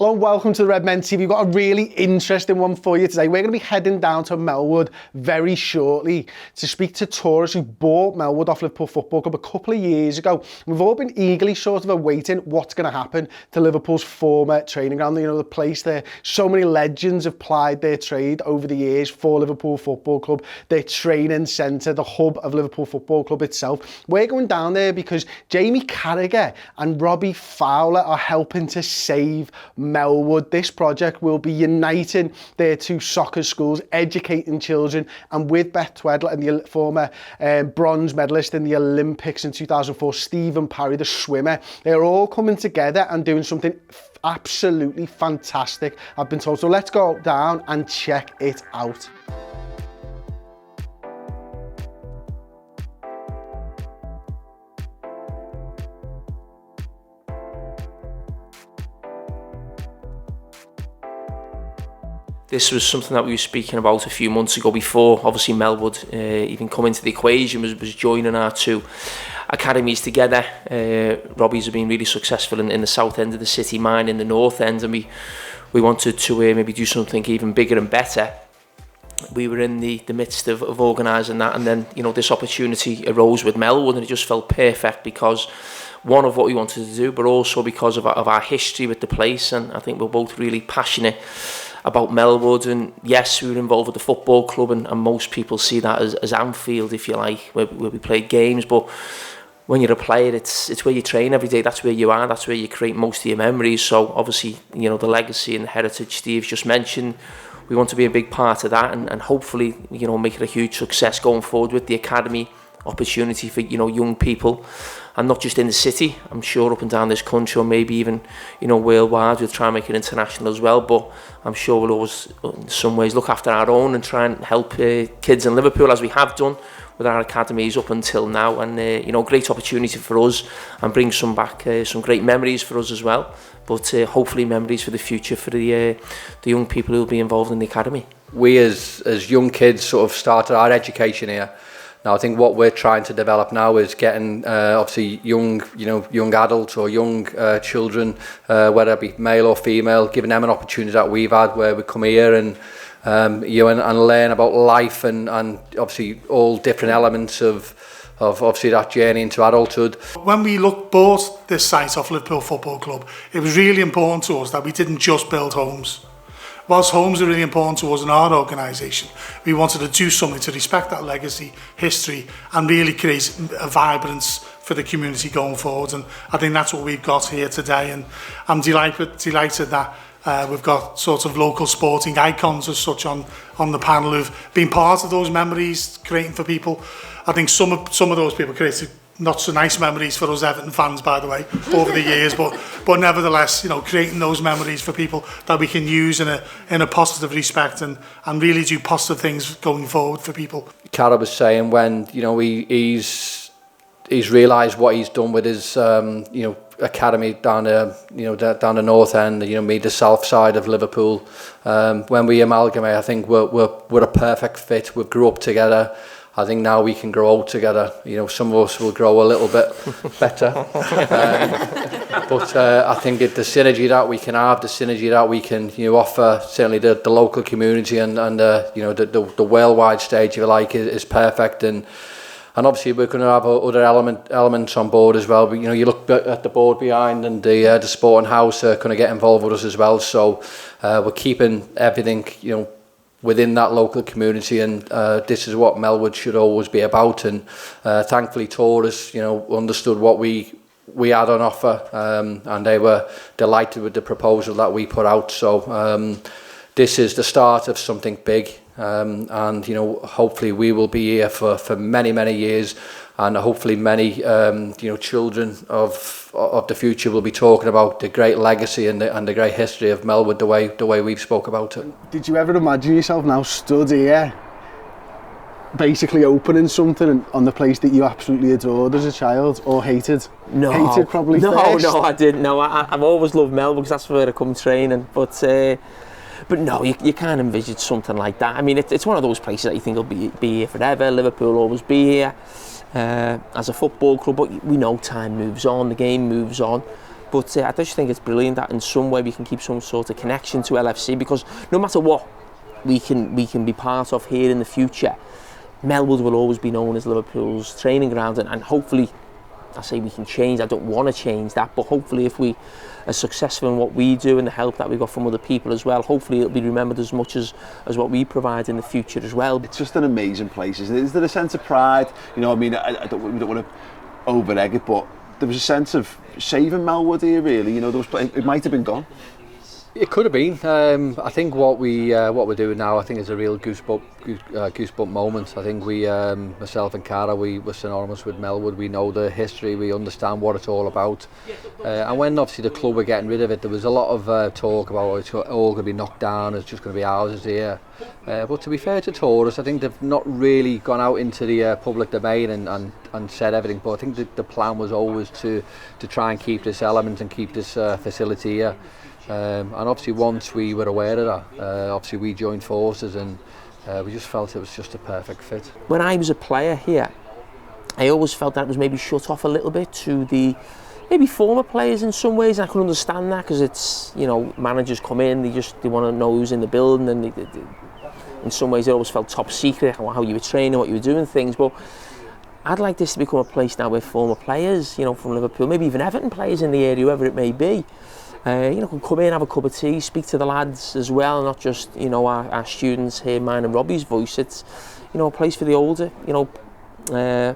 Hello and welcome to the Redmen TV. We've got a really interesting one for you today. We're going to be heading down to Melwood very shortly to speak to Torus, who bought Melwood off Liverpool Football Club a couple of years ago. We've all been eagerly sort of awaiting what's going to happen to Liverpool's former training ground. You know, the place there, so many legends have plied their trade over the years for Liverpool Football Club, their training centre, the hub of Liverpool Football Club itself. We're going down there because Jamie Carragher and Robbie Fowler are helping to save Melwood. This project will be uniting their two soccer schools, educating children, and with Beth Tweddle and the former bronze medalist in the Olympics in 2004, Stephen Parry, the swimmer, they're all coming together and doing something absolutely fantastic, I've been told. So let's go down and check it out. This was something that we were speaking about a few months ago before, obviously Melwood even come into the equation, was joining our two academies together. Robbie's have been really successful in the south end of the city, mine in the north end, and we wanted to maybe do something even bigger and better. We were in the midst of organising that, and then this opportunity arose with Melwood, and it just felt perfect because one of what we wanted to do, but also because of our history with the place, and I think we're both really passionate about Melwood. And yes, we were involved with the football club, and most people see that as Anfield, if you like, where we played games. But when you're a player, it's where you train every day. That's where you are. That's where you create most of your memories. So obviously, the legacy and the heritage Steve's just mentioned, we want to be a big part of that, and hopefully, make it a huge success going forward with the academy opportunity for young people, and not just in the city. I'm sure up and down this country, or maybe even worldwide, we'll try and make it international as well. But I'm sure we'll always, in some ways, look after our own and try and help kids in Liverpool, as we have done with our academies up until now. And great opportunity for us, and bring some great memories for us as well. But hopefully memories for the future for the young people who will be involved in the academy. We as young kids sort of started our education here. Now I think what we're trying to develop now is getting obviously young adults or young children, whether it be male or female, giving them an opportunity that we've had, where we come here and and learn about life and obviously all different elements of obviously that journey into adulthood. When we bought this site off Liverpool Football Club, it was really important to us that we didn't just build homes. Whilst homes are really important to us in our organisation, we wanted to do something to respect that legacy, history, and really create a vibrance for the community going forward. And I think that's what we've got here today. And I'm delighted that we've got sort of local sporting icons as such on the panel who've been part of those memories, creating for people. I think some of those people created not so nice memories for us Everton fans, by the way, over the years, but nevertheless, creating those memories for people that we can use in a positive respect and really do positive things going forward for people. Cara was saying when he's realised what he's done with his academy down the north end, me the south side of Liverpool. When we amalgamate, I think we're a perfect fit. We've grew up together. I think now we can grow old together. Some of us will grow a little bit better. But I think the synergy that we can have, the synergy that we can offer, certainly the local community and the worldwide stage, if you like, is perfect. And obviously we're going to have other elements on board as well. But you look at the board behind, and the sporting house are going to get involved with us as well. So we're keeping everything within that local community, and this is what Melwood should always be about. And thankfully Torus understood what we had on offer, and they were delighted with the proposal that we put out. So this is the start of something big, and hopefully we will be here for many years, and hopefully many children of the future will be talking about the great legacy and the great history of Melwood the way we've spoke about it. Did you ever imagine yourself now stood here basically opening something on the place that you absolutely adored as a child, or hated? No. Hated probably no, first? No, I didn't. No, I've always loved Melwood because that's where I come training. But no, you can't envisage something like that. I mean, it's one of those places that you think will be here forever. Liverpool will always be here as a football club, but we know time moves on, the game moves on. But I just think it's brilliant that in some way we can keep some sort of connection to LFC, because no matter what we can be part of here in the future, Melwood will always be known as Liverpool's training ground, and hopefully, I say we can change, I don't want to change that, but hopefully if we are successful in what we do and the help that we got from other people as well, hopefully it'll be remembered as much as what we provide in the future as well. It's just an amazing place, isn't it? Is there a sense of pride? You know, I mean, we don't want to over-egg it, but there was a sense of saving Melwood here, really. You know, it might have been gone. It could have been. I think what we're doing now, I think, is a real goosebump moment. I think we, myself and Cara, we were synonymous with Melwood. We know the history, we understand what it's all about. And when obviously the club were getting rid of it, there was a lot of talk about it's all going to be knocked down, it's just going to be houses here. But to be fair to Torus, I think they've not really gone out into the public domain and said everything. But I think the plan was always to try and keep this element and keep this facility here. And obviously once we were aware of that, obviously we joined forces, and we just felt it was just a perfect fit. When I was a player here, I always felt that it was maybe shut off a little bit to the maybe former players in some ways, and I can understand that, because it's, you know, managers come in, they want to know who's in the building, and they, in some ways it always felt top secret how you were training, what you were doing things. But I'd like this to become a place now where former players, you know, from Liverpool, maybe even Everton players in the area, whoever it may be, you know, can come in, have a cup of tea, speak to the lads as well, not just, you know, our students hear mine and Robbie's voice. It's, you know, a place for the older, you know,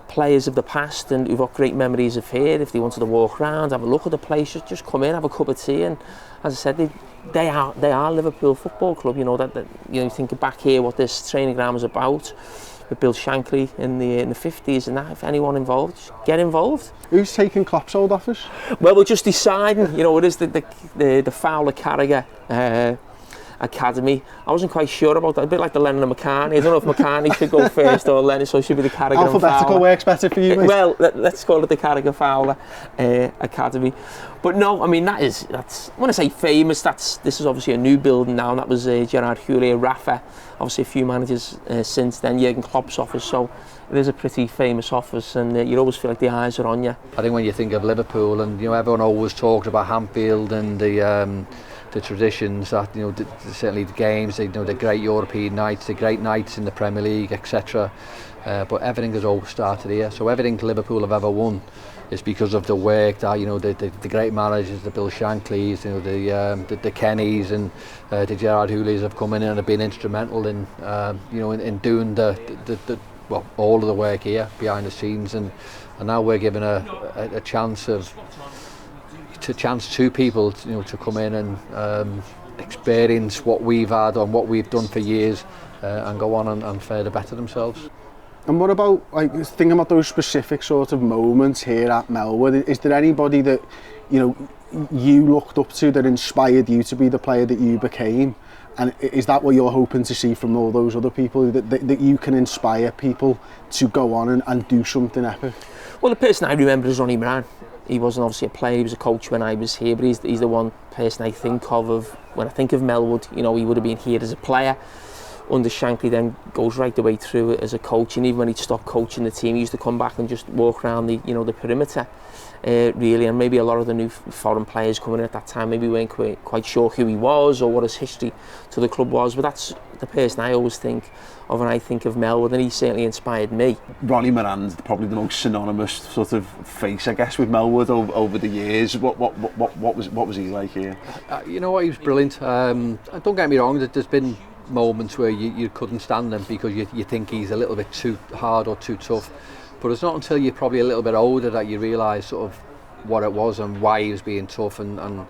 players of the past and who've got great memories of here. If they wanted to walk around, have a look at the place, just come in, have a cup of tea. And as I said, they are Liverpool Football Club. You know, that you know, you think back here what this training ground was about, with Bill Shankly in the 50s, and that, if anyone involved, just get involved. Who's taking Klopp's old office? Well, we're just deciding. You know, it is the Fowler Carragher Academy. I wasn't quite sure about that. A bit like the Lennon and McCartney. I don't know if McCartney should go first or Lennon, so it should be the Carragher and Fowler. Alphabetical works better for you, mate. Well, let's call it the Carragher Fowler Academy. But no, I mean, that's when I say famous, this is obviously a new building now, and that was Gerard Houllier, Rafa, obviously a few managers since then, Jurgen Klopp's office. So it is a pretty famous office, and you always feel like the eyes are on you. I think when you think of Liverpool, and you know, everyone always talks about Anfield and the traditions that, you know, certainly the games, you know, the great European nights, the great nights in the Premier League, etc. But everything has always started here. So everything Liverpool have ever won is because of the work that, you know, the great managers, the Bill Shanklys, you know, the Kennys and the Gerard Houliers have come in and have been instrumental in, you know, in doing well, all of the work here behind the scenes, and now we're given a chance to people, you know, to come in and experience what we've had and what we've done for years, and go on and further better themselves. And what about, like, thinking about those specific sort of moments here at Melwood? Is there anybody that, you know, you looked up to that inspired you to be the player that you became? And is that what you're hoping to see from all those other people, that you can inspire people to go on and do something epic? Well, the person I remember is Ronnie Moran. He wasn't obviously a player, he was a coach when I was here, but he's the one person I think of when I think of Melwood. You know, he would have been here as a player under Shankly, then goes right the way through as a coach, and even when he'd stop coaching the team, he used to come back and just walk around the, you know, the perimeter, really. And maybe a lot of the new foreign players coming in at that time maybe weren't quite sure who he was or what his history to the club was, but that's the person I always think of when I think of Melwood, and he certainly inspired me. Ronnie Moran's probably the most synonymous sort of face, I guess, with Melwood over the years. What was he like here? You know what, he was brilliant. Don't get me wrong, there's been moments where you couldn't stand him because you think he's a little bit too hard or too tough, but it's not until you're probably a little bit older that you realise sort of what it was and why he was being tough, and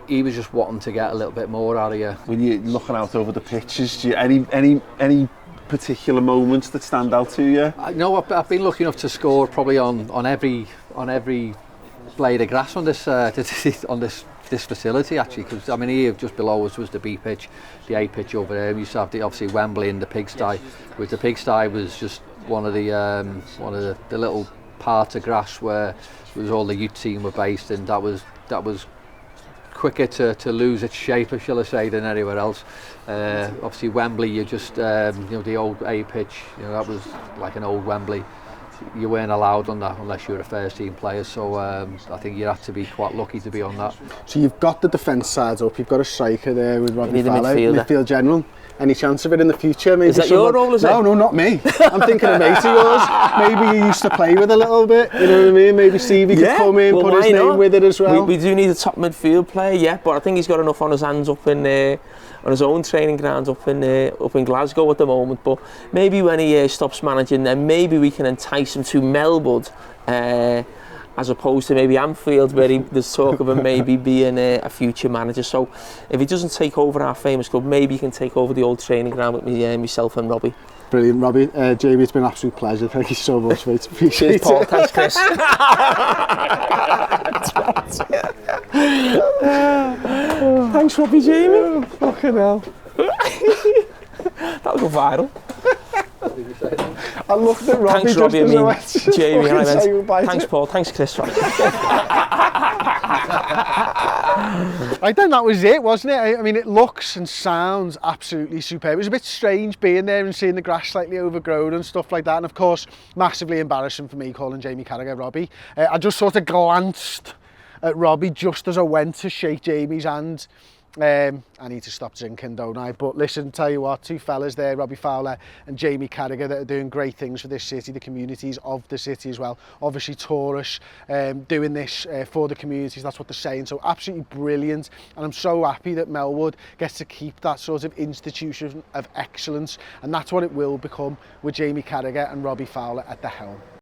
he was just wanting to get a little bit more out of you. When you're looking out over the pitches, do you any particular moments that stand out to you? No, I've been lucky enough to score probably on every blade of grass on this this facility, actually, because I mean, here just below us was the B pitch, the A pitch over there. We used to have obviously Wembley and the pigsty, which the pigsty was just one of the little parts of grass where it was all the youth team were based, and that was quicker to lose its shape, shall I say, than anywhere else. Obviously Wembley, you just you know, the old A pitch, you know, that was like an old Wembley. you weren't allowed on that unless you were a first team player. So I think you have to be quite lucky to be on that. So you've got the defence side up, you've got a striker there with Robbie need a Fowler, midfield general. Any chance of it in the future? Maybe is that your role, is it? No, not me. I'm thinking of mate of yours. Maybe you used to play with a little bit, you know what I mean? Maybe Stevie could come in, put his name with it as well. We do need a top midfield player, yeah, but I think he's got enough on his hands up in on his own training ground up in Glasgow at the moment. But maybe when he stops managing, then maybe we can entice him to Melwood, as opposed to maybe Anfield, where there's talk of him maybe being a future manager. So if he doesn't take over our famous club, maybe he can take over the old training ground with me, myself and Robbie. Brilliant, Robbie. Jamie, it's been an absolute pleasure. Thank you so much, mate. Appreciate it. Paul. Thanks, Chris. Thanks, Robbie, Jamie. Oh, fucking hell. That'll go viral. I looked at Robbie. Thanks, Robbie. Jamie. Thanks, Paul. Thanks, Chris. I think that was it, wasn't it? I mean, it looks and sounds absolutely superb. It was a bit strange being there and seeing the grass slightly overgrown and stuff like that. And of course, massively embarrassing for me calling Jamie Carragher Robbie. I just sort of glanced at Robbie just as I went to shake Jamie's hand. I need to stop drinking, don't I? But listen, tell you what, two fellas there, Robbie Fowler and Jamie Carragher, that are doing great things for this city, the communities of the city as well. Obviously Torus doing this for the communities, that's what they're saying, so absolutely brilliant. And I'm so happy that Melwood gets to keep that sort of institution of excellence, and that's what it will become with Jamie Carragher and Robbie Fowler at the helm.